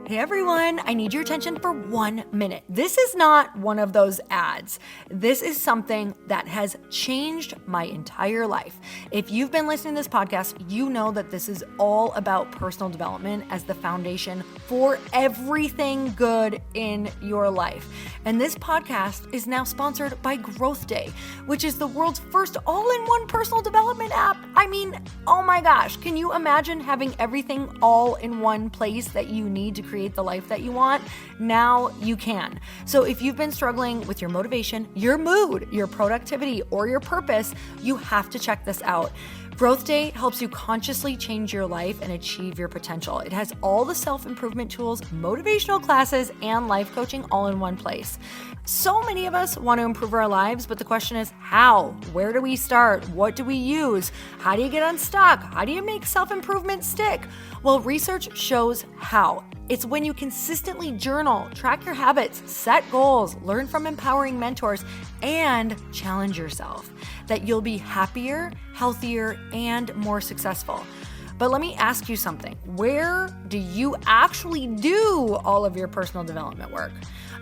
Hey everyone, I need your attention for 1 minute. This is not one of those ads. This is something that has changed my entire life. If you've been listening to this podcast, you know that this is all about personal development as the foundation for everything good in your life. And this podcast is now sponsored by Growth Day, which is the world's first all-in-one personal development app. I mean, oh my gosh, can you imagine having everything all in one place that you need to create the life that you want? Now you can. So if you've been struggling with your motivation, your mood, your productivity, or your purpose, you have to check this out. Growth Day helps you consciously change your life and achieve your potential. It has all the self-improvement tools, motivational classes, and life coaching all in one place. So many of us want to improve our lives, but the question is how? Where do we start? What do we use? How do you get unstuck? How do you make self-improvement stick? Well, research shows how. It's when you consistently journal, track your habits, set goals, learn from empowering mentors, and challenge yourself that you'll be happier, healthier, and more successful. But let me ask you something. Where do you actually do all of your personal development work?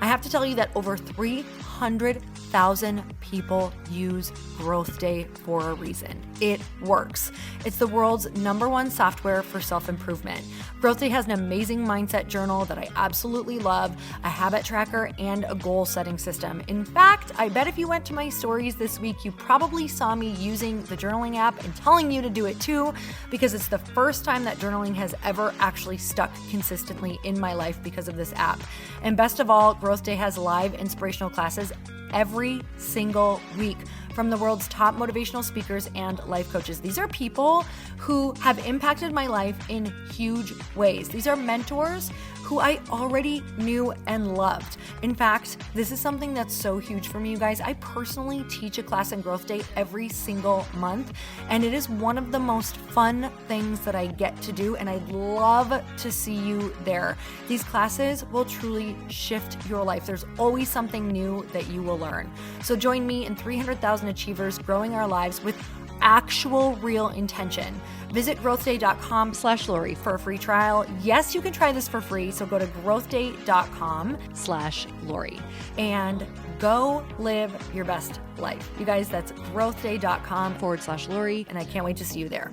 I have to tell you that over 300,000 people use Growth Day for a reason. It works. It's the world's #1 software for self-improvement. Growth Day has an amazing mindset journal that I absolutely love, a habit tracker, and a goal-setting system. In fact, I bet if you went to my stories this week, you probably saw me using the journaling app and telling you to do it too, because it's the first time that journaling has ever actually stuck consistently in my life because of this app. And best of all, Growth Day has live inspirational classes every single week from the world's top motivational speakers and life coaches. These are people who have impacted my life in huge ways. These are mentors who I already knew and loved. In fact, this is something that's so huge for me, you guys. I personally teach a class in Growth Day every single month, and it is one of the most fun things that I get to do, and I'd love to see you there. These classes will truly shift your life. There's always something new that you will learn. So join me and 300,000 achievers growing our lives with actual real intention. Visit growthday.com/Lori for a free trial. Yes, you can try this for free. So go to growthday.com/Lori and go live your best life. You guys, that's growthday.com/Lori. And I can't wait to see you there.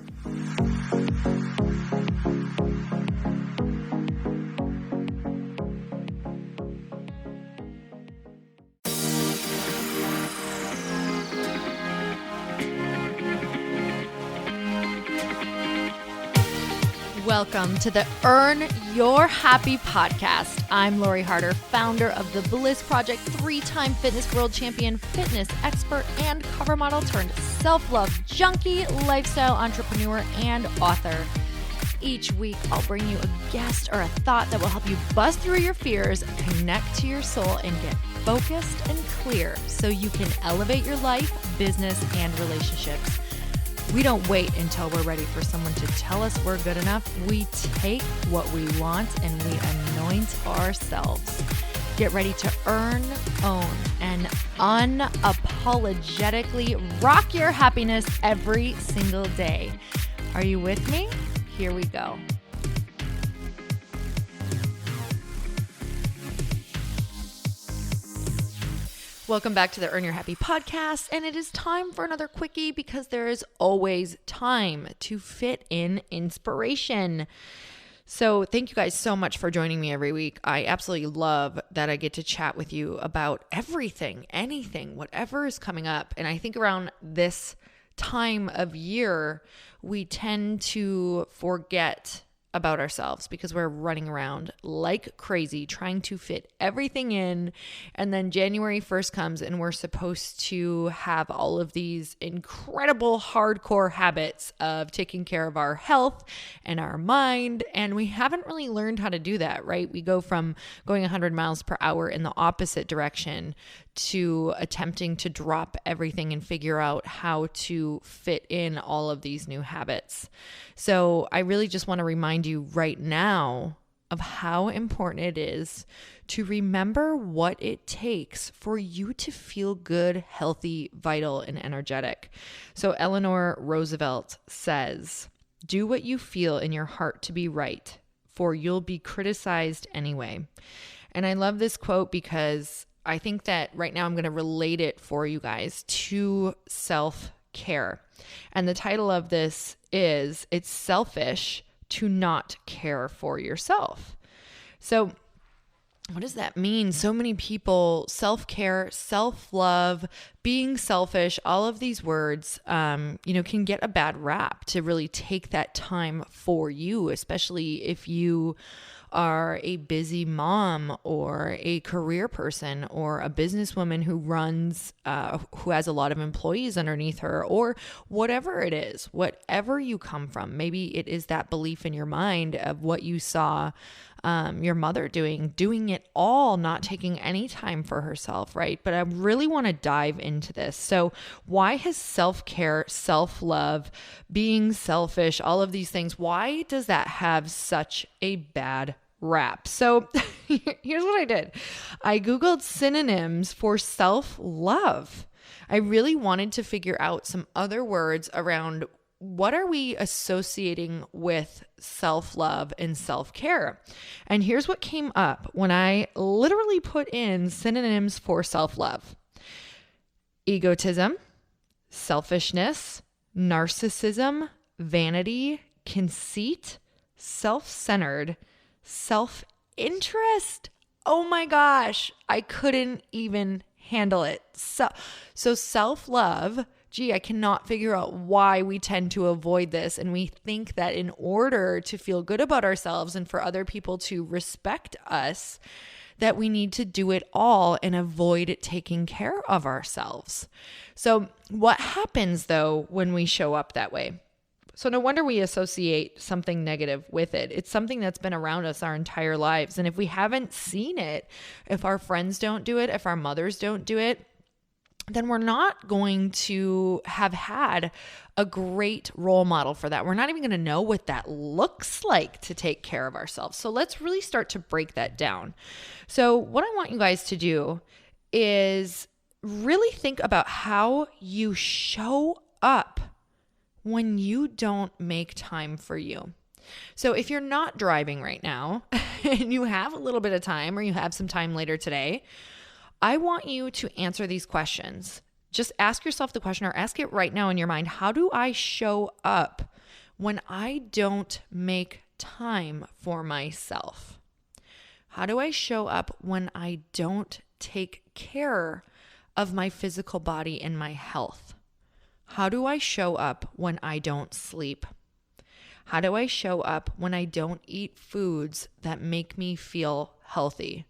Welcome to the Earn Your Happy podcast. I'm Lori Harder, founder of The Bliss Project, 3-time fitness world champion, fitness expert, and cover model turned self-love junkie, lifestyle entrepreneur, and author. Each week, I'll bring you a guest or a thought that will help you bust through your fears, connect to your soul, and get focused and clear so you can elevate your life, business, and relationships. We don't wait until we're ready for someone to tell us we're good enough. We take what we want and we anoint ourselves. Get ready to earn, own, and unapologetically rock your happiness every single day. Are you with me? Here we go. Welcome back to the Earn Your Happy podcast, and it is time for another quickie because there is always time to fit in inspiration. So thank you guys so much for joining me every week. I absolutely love that I get to chat with you about everything, anything, whatever is coming up. And I think around this time of year, we tend to forget about ourselves because we're running around like crazy trying to fit everything in. And then January 1st comes and we're supposed to have all of these incredible hardcore habits of taking care of our health and our mind. And we haven't really learned how to do that, right? We go from going 100 miles per hour in the opposite direction to attempting to drop everything and figure out how to fit in all of these new habits. So I really just want to remind you right now of how important it is to remember what it takes for you to feel good, healthy, vital, and energetic. So Eleanor Roosevelt says, "Do what you feel in your heart to be right. for you'll be criticized anyway. And I love this quote because I think that right now I'm going to relate it for you guys to self-care. And the title of this is, it's selfish to not care for yourself. So what does that mean? So many people, self-care, self-love, being selfish, all of these words, can get a bad rap to really take that time for you, especially if you are a busy mom or a career person or a businesswoman who has a lot of employees underneath her, or whatever it is, whatever you come from. Maybe it is that belief in your mind of what you saw your mother doing it all, not taking any time for herself, right? But I really want to dive into this. So why has self-care, self-love, being selfish, all of these things, why does that have such a bad rap? So here's what I did. I Googled synonyms for self-love. I really wanted to figure out some other words around what are we associating with self-love and self-care? And here's what came up when I literally put in synonyms for self-love: egotism, selfishness, narcissism, vanity, conceit, self-centered, self-interest. Oh my gosh, I couldn't even handle it. So self-love, I cannot figure out why we tend to avoid this. And we think that in order to feel good about ourselves and for other people to respect us, that we need to do it all and avoid taking care of ourselves. So what happens though when we show up that way? So no wonder we associate something negative with it. It's something that's been around us our entire lives. And if we haven't seen it, if our friends don't do it, if our mothers don't do it, then we're not going to have had a great role model for that. We're not even going to know what that looks like to take care of ourselves. So let's really start to break that down. So what I want you guys to do is really think about how you show up when you don't make time for you. So if you're not driving right now and you have a little bit of time, or you have some time later today, I want you to answer these questions. Just ask yourself the question, or ask it right now in your mind. How do I show up when I don't make time for myself? How do I show up when I don't take care of my physical body and my health? How do I show up when I don't sleep? How do I show up when I don't eat foods that make me feel healthy?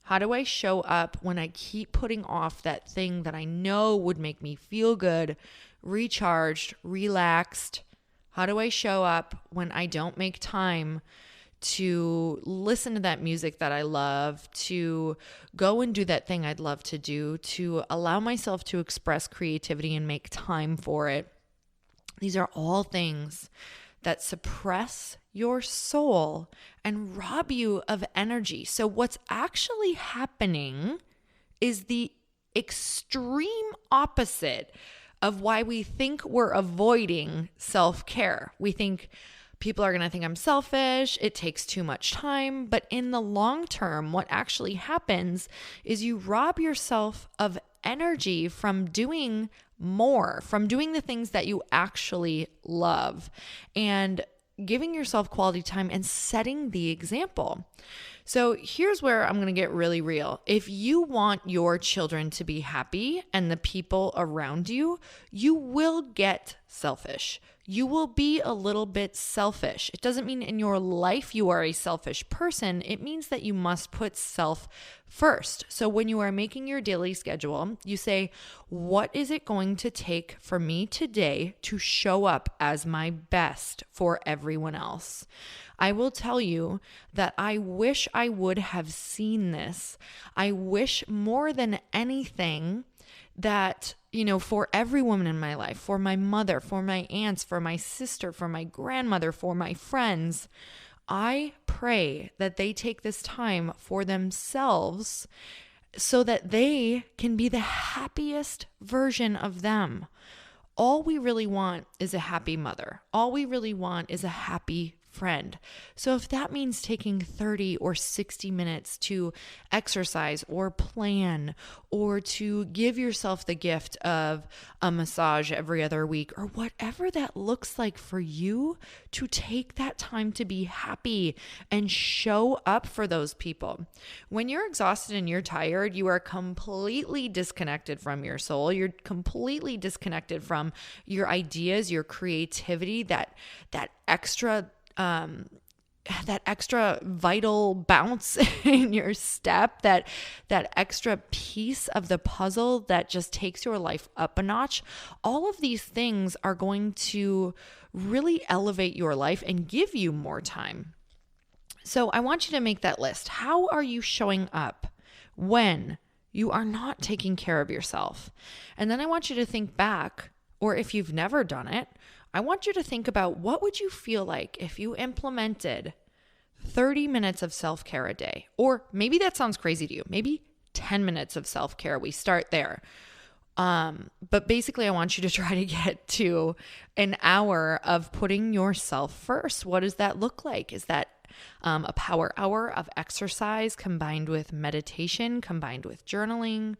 How do I show up when I keep putting off that thing that I know would make me feel good, recharged, relaxed? How do I show up when I don't make time to listen to that music that I love, to go and do that thing I'd love to do, to allow myself to express creativity and make time for it? These are all things that suppress your soul and rob you of energy. So what's actually happening is the extreme opposite of why we think we're avoiding self-care. We think people are going to think I'm selfish, it takes too much time. But in the long term, what actually happens is you rob yourself of energy from doing more, from doing the things that you actually love, and giving yourself quality time and setting the example. So here's where I'm going to get really real. If you want your children to be happy and the people around you, you will get selfish. You will be a little bit selfish. It doesn't mean in your life you are a selfish person. It means that you must put self first. So when you are making your daily schedule, you say, what is it going to take for me today to show up as my best for everyone else? I will tell you that I wish I would have seen this. I wish more than anything that, for every woman in my life, for my mother, for my aunts, for my sister, for my grandmother, for my friends, I pray that they take this time for themselves so that they can be the happiest version of them. All we really want is a happy mother. All we really want is a happy friend. So if that means taking 30 or 60 minutes to exercise or plan, or to give yourself the gift of a massage every other week, or whatever that looks like for you, to take that time to be happy and show up for those people. When you're exhausted and you're tired, you are completely disconnected from your soul. You're completely disconnected from your ideas, your creativity, that extra vital bounce in your step, that extra piece of the puzzle that just takes your life up a notch. All of these things are going to really elevate your life and give you more time. So I want you to make that list. How are you showing up when you are not taking care of yourself? And then I want you to think back, or if you've never done it, I want you to think about, what would you feel like if you implemented 30 minutes of self-care a day? Or maybe that sounds crazy to you. Maybe 10 minutes of self-care. We start there. But basically I want you to try to get to an hour of putting yourself first. What does that look like? Is that a power hour of exercise combined with meditation, combined with journaling?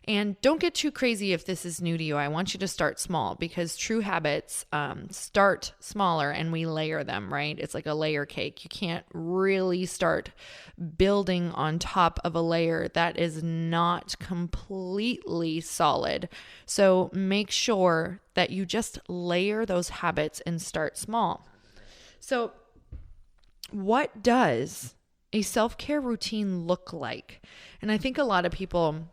And don't get too crazy if this is new to you. I want you to start small, because true habits start smaller and we layer them, right? It's like a layer cake. You can't really start building on top of a layer that is not completely solid. So make sure that you just layer those habits and start small. So what does a self-care routine look like? And I think a lot of people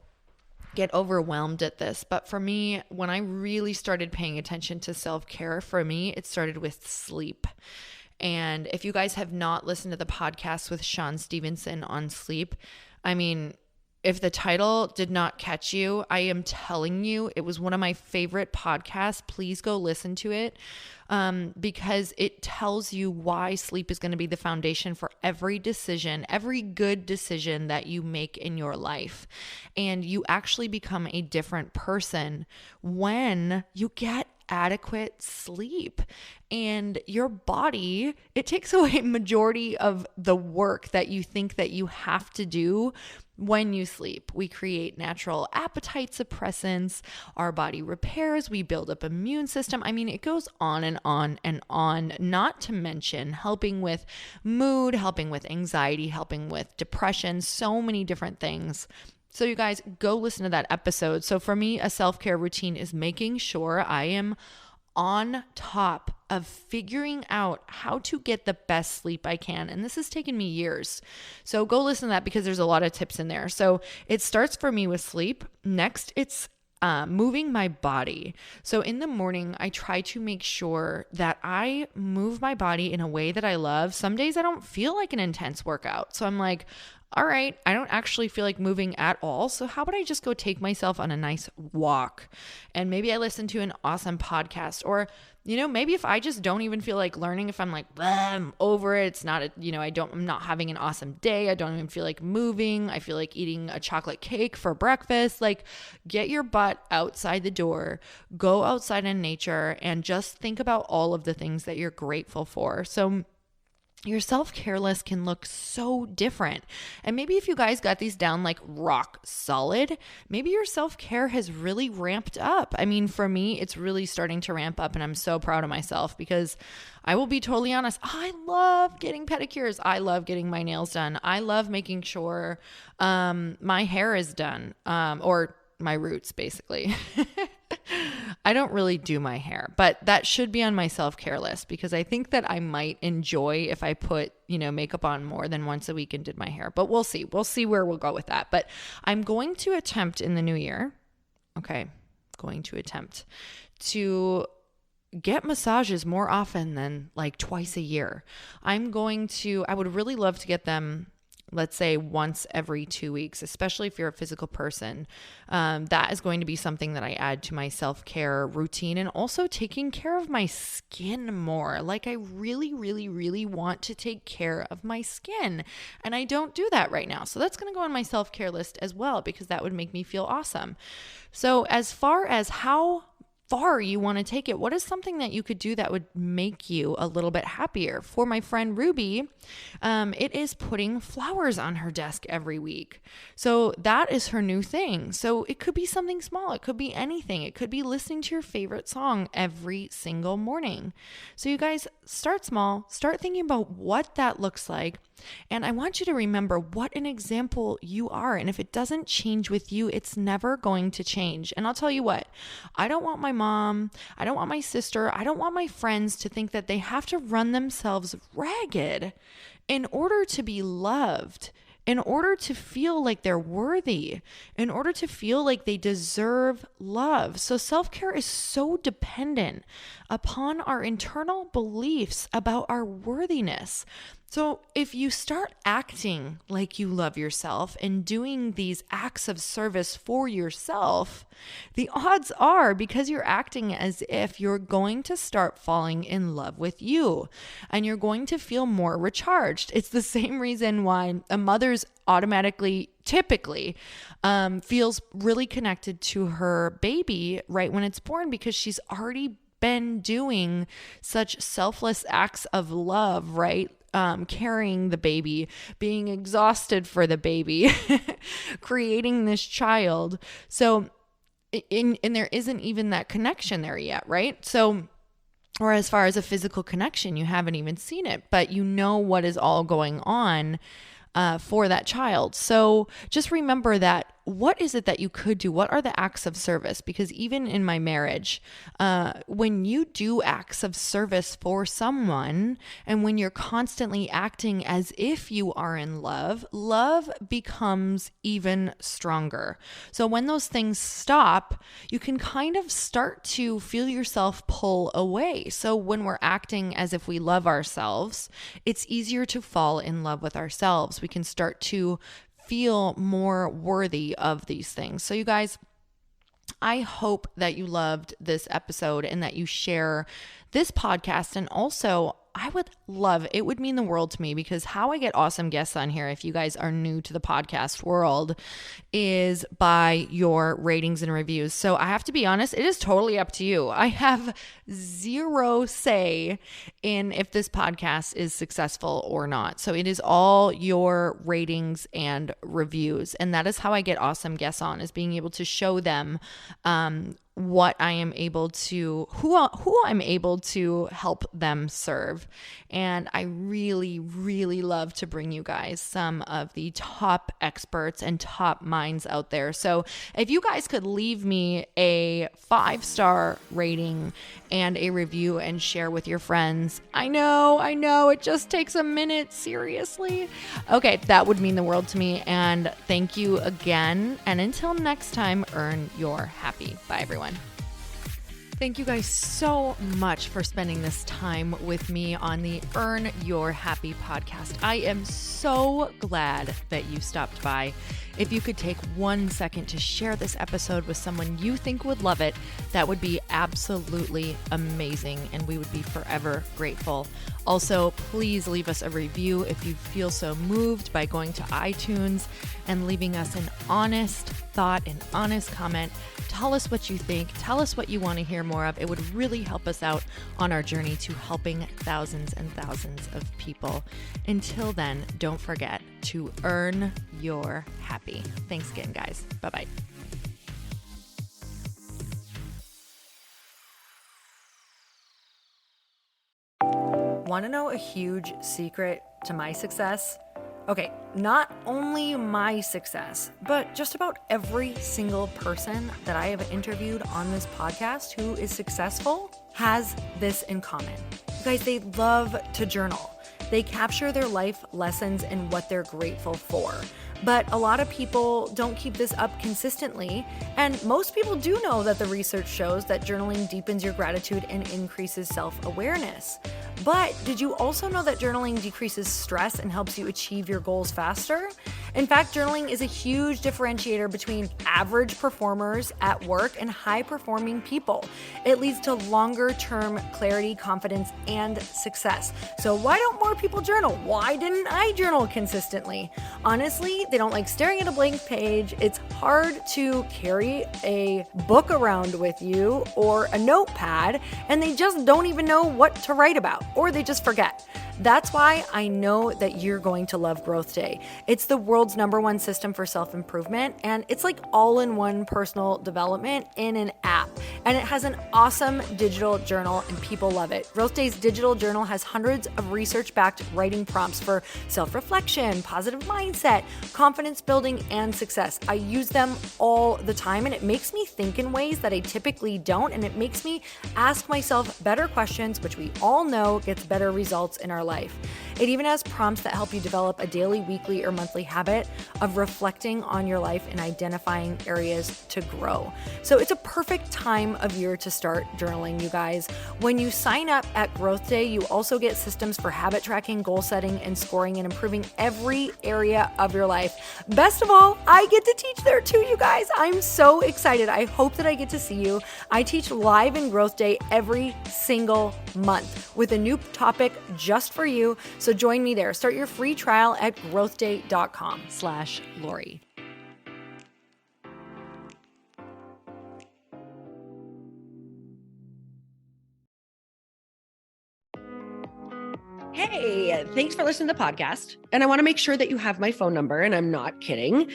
get overwhelmed at this. But for me, when I really started paying attention to self-care, for me, it started with sleep. And if you guys have not listened to the podcast with Sean Stevenson on sleep, I mean, if the title did not catch you, I am telling you, it was one of my favorite podcasts. Please go listen to it, because it tells you why sleep is going to be the foundation for every decision, every good decision that you make in your life. And you actually become a different person when you get adequate sleep. And your body, it takes away majority of the work that you think that you have to do when you sleep. We create natural appetite suppressants, our body repairs, we build up immune system. I mean, it goes on and on and on, not to mention helping with mood, helping with anxiety, helping with depression, so many different things. So you guys, go listen to that episode. So for me, a self-care routine is making sure I am on top of figuring out how to get the best sleep I can. And this has taken me years. So go listen to that, because there's a lot of tips in there. So it starts for me with sleep. Next, it's moving my body. So in the morning, I try to make sure that I move my body in a way that I love. Some days I don't feel like an intense workout. So I'm like, all right, I don't actually feel like moving at all. So how about I just go take myself on a nice walk? And maybe I listen to an awesome podcast, or, maybe if I just don't even feel like learning, if I'm like, I'm over it, it's not, I'm not having an awesome day. I don't even feel like moving. I feel like eating a chocolate cake for breakfast. Like, get your butt outside the door, go outside in nature, and just think about all of the things that you're grateful for. So your self-care list can look so different. And maybe if you guys got these down like rock solid, maybe your self-care has really ramped up. I mean, for me, it's really starting to ramp up, and I'm so proud of myself, because I will be totally honest, I love getting pedicures. I love getting my nails done. I love making sure my hair is done, or my roots, basically. I don't really do my hair, but that should be on my self-care list, because I think that I might enjoy if I put, makeup on more than once a week and did my hair. But we'll see. We'll see where we'll go with that. But I'm going to attempt in the new year. Okay. Going to attempt to get massages more often than like twice a year. I would really love to get them, let's say, once every 2 weeks, especially if you're a physical person. That is going to be something that I add to my self-care routine, and also taking care of my skin more. Like, I really, really, really want to take care of my skin, and I don't do that right now. So that's going to go on my self-care list as well, because that would make me feel awesome. So as far as how far you want to take it. What is something that you could do that would make you a little bit happier? For my friend Ruby, it is putting flowers on her desk every week. So that is her new thing. So it could be something small. It could be anything. It could be listening to your favorite song every single morning. So you guys, start small, start thinking about what that looks like. And I want you to remember what an example you are. And if it doesn't change with you, it's never going to change. And I'll tell you what, I don't want my mom, I don't want my sister, I don't want my friends to think that they have to run themselves ragged in order to be loved, in order to feel like they're worthy, in order to feel like they deserve love. So self-care is so dependent upon our internal beliefs about our worthiness. So if you start acting like you love yourself and doing these acts of service for yourself, the odds are, because you're acting as if, you're going to start falling in love with you and you're going to feel more recharged. It's the same reason why a mother's typically feels really connected to her baby right when it's born, because she's already been doing such selfless acts of love, right? Carrying the baby, being exhausted for the baby, creating this child. So, and there isn't even that connection there yet, right? So, or as far as a physical connection, you haven't even seen it, but you know what is all going on for that child. So just remember that. What is it that you could do? What are the acts of service? Because even in my marriage, when you do acts of service for someone, and when you're constantly acting as if you are in love, love becomes even stronger. So when those things stop, you can kind of start to feel yourself pull away. So when we're acting as if we love ourselves, it's easier to fall in love with ourselves. We can start to feel more worthy of these things. So you guys, I hope that you loved this episode and that you share this podcast. And also, it would mean the world to me, because how I get awesome guests on here, if you guys are new to the podcast world, is by your ratings and reviews. So I have to be honest, it is totally up to you. I have zero say in if this podcast is successful or not. So it is all your ratings and reviews. And that is how I get awesome guests on, is being able to show them what I am able to, who I'm able to help them serve. And I really, really love to bring you guys some of the top experts and top minds out there. So if you guys could leave me a 5-star rating and a review and share with your friends. I know, it just takes a minute, seriously. Okay, that would mean the world to me. And thank you again. And until next time, earn your happy. Bye, everyone. Thank you guys so much for spending this time with me on the Earn Your Happy podcast. I am so glad that you stopped by. If you could take 1 second to share this episode with someone you think would love it, that would be absolutely amazing, and we would be forever grateful. Also, please leave us a review if you feel so moved by going to iTunes and leaving us an honest thought, an honest comment. Tell us what you think. Tell us what you want to hear more of. It would really help us out on our journey to helping thousands and thousands of people. Until then, don't forget to earn your happy. Thanks again, guys. Bye-bye. Want to know a huge secret to my success? Okay, not only my success, but just about every single person that I have interviewed on this podcast who is successful has this in common. You guys, they love to journal. They capture their life lessons and what they're grateful for. But a lot of people don't keep this up consistently, and most people do know that the research shows that journaling deepens your gratitude and increases self-awareness. But did you also know that journaling decreases stress and helps you achieve your goals faster? In fact, journaling is a huge differentiator between average performers at work and high-performing people. It leads to longer-term clarity, confidence, and success. So why don't more people journal? Why didn't I journal consistently? Honestly, they don't like staring at a blank page. It's hard to carry a book around with you or a notepad, and they just don't even know what to write about, or they just forget. That's why I know that you're going to love Growth Day. It's the world's #1 system for self-improvement, and it's like all-in-one personal development in an app. And it has an awesome digital journal, and people love it. Growth Day's digital journal has hundreds of research-backed writing prompts for self-reflection, positive mindset, confidence building, and success. I use them all the time, and it makes me think in ways that I typically don't, and it makes me ask myself better questions, which we all know gets better results in our life. It even has prompts that help you develop a daily, weekly, or monthly habit of reflecting on your life and identifying areas to grow. So it's a perfect time of year to start journaling, you guys. When you sign up at Growth Day, you also get systems for habit tracking, goal setting, and scoring, and improving every area of your life. Best of all, I get to teach there too, you guys. I'm so excited. I hope that I get to see you. I teach live in Growth Day every single month with a new topic just for you. So join me there. Start your free trial at growthday.com/Lori. Hey, thanks for listening to the podcast. And I want to make sure that you have my phone number, and I'm not kidding.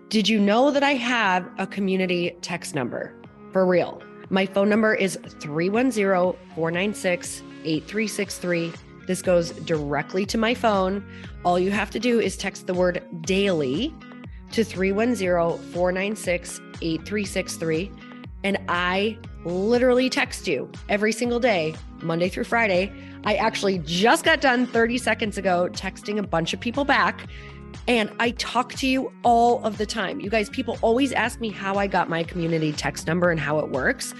Did you know that I have a community text number? For real. My phone number is 310-496-8363. This goes directly to my phone. All you have to do is text the word daily to 310-496-8363. And I literally text you every single day, Monday through Friday. I actually just got done 30 seconds ago texting a bunch of people back, and I talk to you all of the time. You guys, people always ask me how I got my community text number and how it works.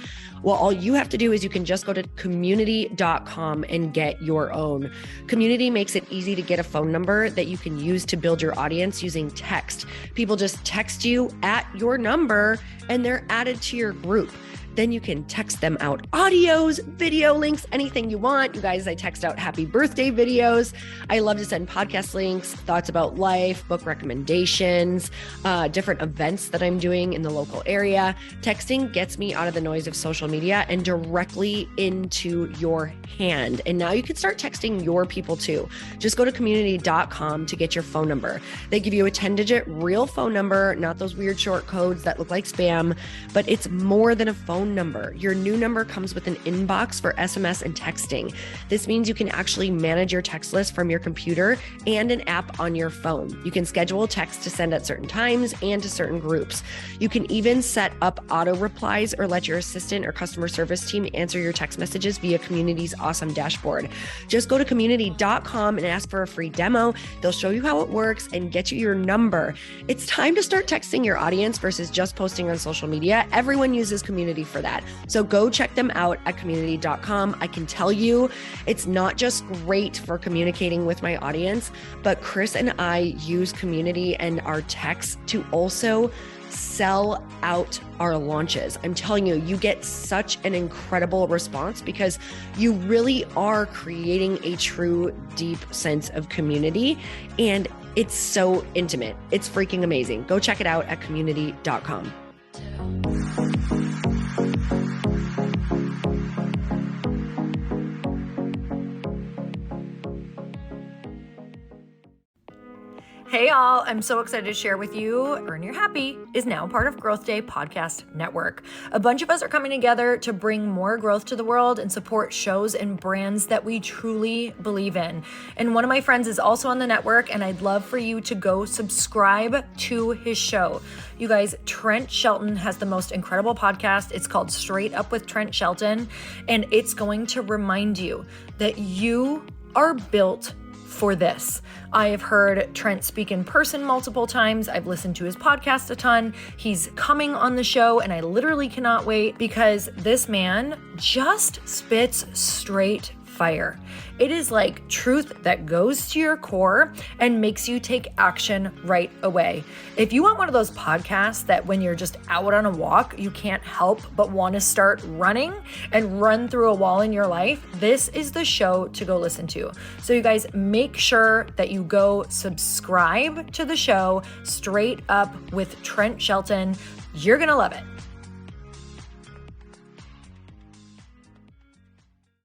Well, all you have to do is you can just go to community.com and get your own. Community makes it easy to get a phone number that you can use to build your audience using text. People just text you at your number and they're added to your group. Then you can text them out audios, video links, anything you want. You guys, I text out happy birthday videos. I love to send podcast links, thoughts about life, book recommendations, different events that I'm doing in the local area. Texting gets me out of the noise of social media and directly into your hand. And now you can start texting your people too. Just go to community.com to get your phone number. They give you a 10-digit real phone number, not those weird short codes that look like spam, but it's more than a phone number. Your new number comes with an inbox for SMS and texting. This means you can actually manage your text list from your computer and an app on your phone. You can schedule text to send at certain times and to certain groups. You can even set up auto replies or let your assistant or customer service team answer your text messages via Community's awesome dashboard. Just go to community.com and ask for a free demo. They'll show you how it works and get you your number. It's time to start texting your audience versus just posting on social media. Everyone uses Community for that. So go check them out at community.com. I can tell you it's not just great for communicating with my audience, but Chris and I use Community and our texts to also sell out our launches. I'm telling you, you get such an incredible response because you really are creating a true, deep sense of community, and it's so intimate. It's freaking amazing. Go check it out at community.com. Hey y'all, I'm so excited to share with you, Earn Your Happy is now part of Growth Day Podcast Network. A bunch of us are coming together to bring more growth to the world and support shows and brands that we truly believe in. And one of my friends is also on the network, and I'd love for you to go subscribe to his show. You guys, Trent Shelton has the most incredible podcast. It's called Straight Up with Trent Shelton, and it's going to remind you that you are built for this. I have heard Trent speak in person multiple times. I've listened to his podcast a ton. He's coming on the show, and I literally cannot wait because this man just spits straight fire. It is like truth that goes to your core and makes you take action right away. If you want one of those podcasts that when you're just out on a walk, you can't help but want to start running and run through a wall in your life, this is the show to go listen to. So you guys, make sure that you go subscribe to the show, Straight Up with Trent Shelton. You're going to love it.